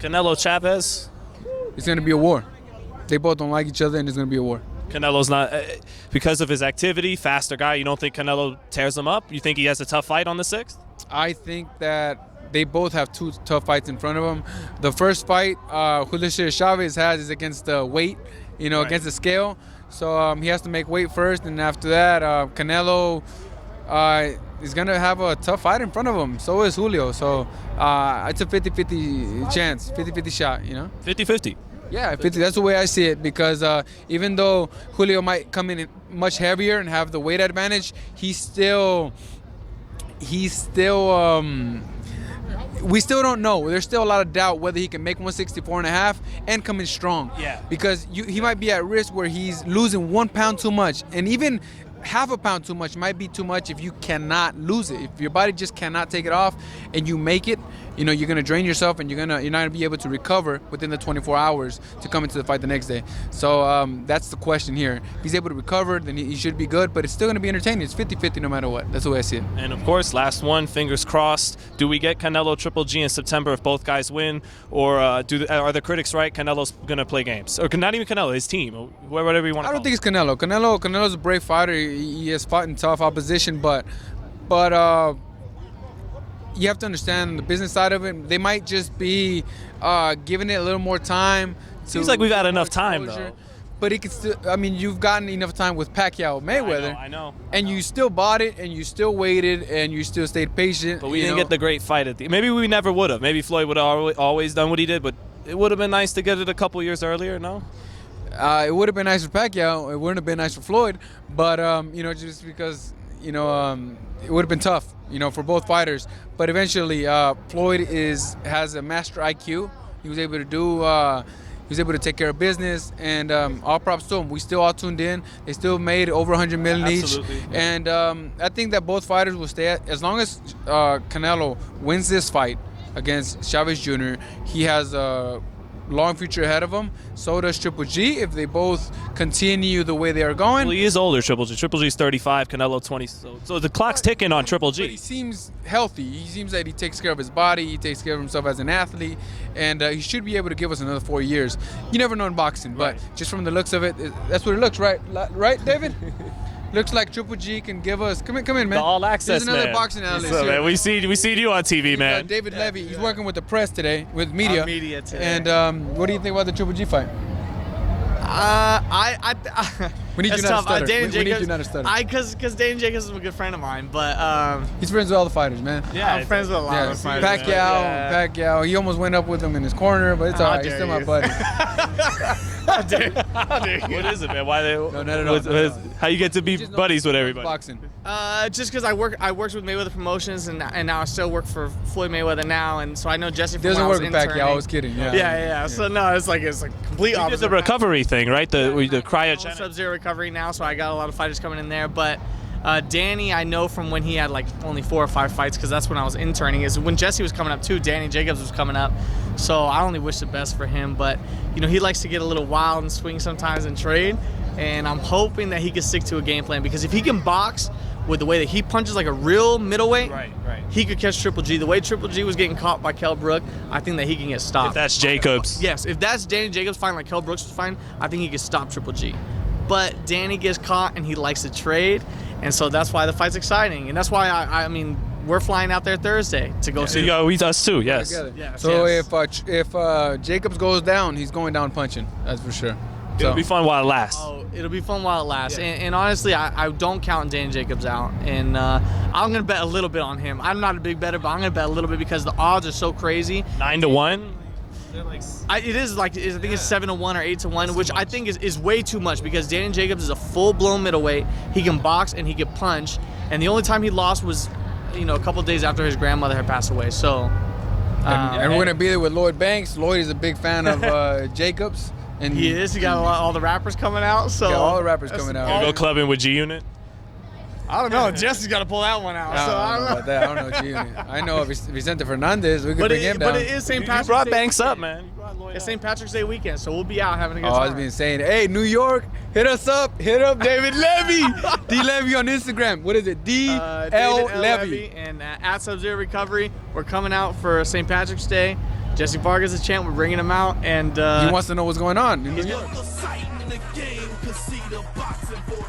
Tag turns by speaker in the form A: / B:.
A: Canelo-Chavez?
B: It's going to be a war. They both don't like each other, and it's going to be a war.
A: Canelo's not, because of his activity, faster guy, you don't think Canelo tears him up? You think he has a tough fight on the 6th?
B: I think that they both have two tough fights in front of them. The first fight Chavez has is against the weight,
A: Right.
B: against the scale. So he has to make weight first, and after that, Canelo is going to have a tough fight in front of him. So is Julio. So it's a 50-50 chance, 50-50 shot,
A: 50-50.
B: Yeah, 50. That's the way I see it, because even though Julio might come in much heavier and have the weight advantage, we still don't know. There's still a lot of doubt whether he can make 164.5 and come in strong.
A: Yeah.
B: Because he might be at risk where he's losing 1 pound too much, and even half a pound too much might be too much if you cannot lose it. If your body just cannot take it off and you make it, you're gonna drain yourself, and you're not gonna be able to recover within the 24 hours to come into the fight the next day. So that's the question here. If he's able to recover, then he should be good, but it's still gonna be entertaining. It's 50-50 no matter what. That's the way I see it.
A: And of course, last one, fingers crossed. Do we get Canelo Triple G in September if both guys win, or are the critics right? Canelo's gonna play games, or not even Canelo, his team, whatever you want to call it.
B: I don't think it's Canelo. Canelo's a brave fighter. He has fought in tough opposition, but you have to understand the business side of it. They might just be giving it a little more time.
A: Seems like we've had enough time, though.
B: But it could still. I mean, you've gotten enough time with Pacquiao Mayweather.
A: I know.
B: And you still bought it, and you still waited, and you still stayed patient.
A: But we didn't get the great fight at the. Maybe we never would have. Maybe Floyd would have always done what he did, but it would have been nice to get it a couple years earlier. No.
B: It would have been nice for Pacquiao. It wouldn't have been nice for Floyd. But just because it would have been tough, for both fighters. But eventually, Floyd has a master IQ. He was able to take care of business, and all props to him. We still all tuned in. They still made over 100 million
A: Absolutely.
B: each. And I think that both fighters will stay as long as Canelo wins this fight against Chavez Jr. He has a long future ahead of him. So does Triple G if they both continue the way they are going.
A: Well, he is older, Triple G. Triple G's 35, Canelo 20. So the clock's ticking on Triple G.
B: But he seems healthy. He seems that he takes care of his body. He takes care of himself as an athlete. And he should be able to give us another 4 years. You never know in boxing, but just from the looks of it, that's what it looks, right? Right, David? Looks like Triple G can give us. Come in, man.
A: The all access,
B: There's another
A: man.
B: boxing analyst
A: So,
B: here.
A: man, we see you on TV, man.
B: David Levy. He's working with the press today, with media.
C: On media today.
B: And what do you think about the Triple G fight? We need you not to stutter. We need you not to stutter.
C: Because Dana Jacobs is a good friend of mine, but
B: He's friends with all the fighters, man.
A: Yeah,
C: I'm friends with a lot of fighters.
B: Pacquiao. He almost went up with him in his corner, but it's all right. He's still my buddy.
C: How dare you?
A: What is it, man? Why they?
B: No, no.
A: How you get to be buddies with everybody?
B: Boxing.
C: Just because I worked with Mayweather Promotions, and now I still work for Floyd Mayweather now, and so I know Jesse from when
B: Doesn't
C: I was
B: work with
C: interning.
B: Pacquiao. I was kidding.
C: Yeah. So no, it's like complete
A: You did
C: opposite.
A: the recovery thing, right? The cryogenic.
C: Sub-Zero recovery now, so I got a lot of fighters coming in there. But Danny, I know from when he had like only 4 or 5 fights, because that's when I was interning. Is when Jesse was coming up too. Danny Jacobs was coming up, so I only wish the best for him. But he likes to get a little wild and swing sometimes and trade, and I'm hoping that he can stick to a game plan, because if he can box with the way that he punches like a real middleweight,
A: Right.
C: he could catch Triple G. The way Triple G was getting caught by Kell Brook, I think that he can get stopped.
A: If that's Jacobs.
C: Yes, if that's Danny Jacobs fighting like Kell Brooks was fighting, I think he could stop Triple G. But Danny gets caught, and he likes to trade, and so that's why the fight's exciting, and that's why I mean we're flying out there Thursday to go see.
A: Yeah, us too. Yes.
B: Together. So if Jacobs goes down, he's going down punching. That's for sure.
A: It'll be fun while it lasts.
C: Oh, it'll be fun while it lasts. Yeah. And honestly, I don't count Danny Jacobs out. And I'm going to bet a little bit on him. I'm not a big bettor, but I'm going to bet a little bit because the odds are so crazy.
A: 9-1?
C: It is like, I think it's 7-1 or 8-1, which I think is way too much, because Danny Jacobs is a full-blown middleweight. He can box and he can punch. And the only time he lost was, a couple days after his grandmother had passed away. So,
B: and we're going to be there with Lloyd Banks. Lloyd is a big fan of Jacobs. And
C: he is. He got all the rappers coming out. So
B: got all the rappers coming out.
A: Go clubbing with G-Unit?
C: I don't know. Jesse's got to pull that one out.
B: I don't know about that. I don't know G-Unit. I know if Vicente Fernandez, we could bring him down.
C: But it is St. Patrick's
A: Day. You brought
C: Day.
A: Banks up, man.
C: It's St. Patrick's Day weekend, so we'll be out having a good
B: time. I was been saying, hey, New York, hit us up. Hit up David Levy. D Levy on Instagram. What is it? D-L Levy.
C: And at Sub-Zero Recovery, we're coming out for St. Patrick's Day. Jessie Vargas is champ. We're bringing him out, and
B: He wants to know what's going on in New York.
D: The sight in the game, 'cause see the boxing voice.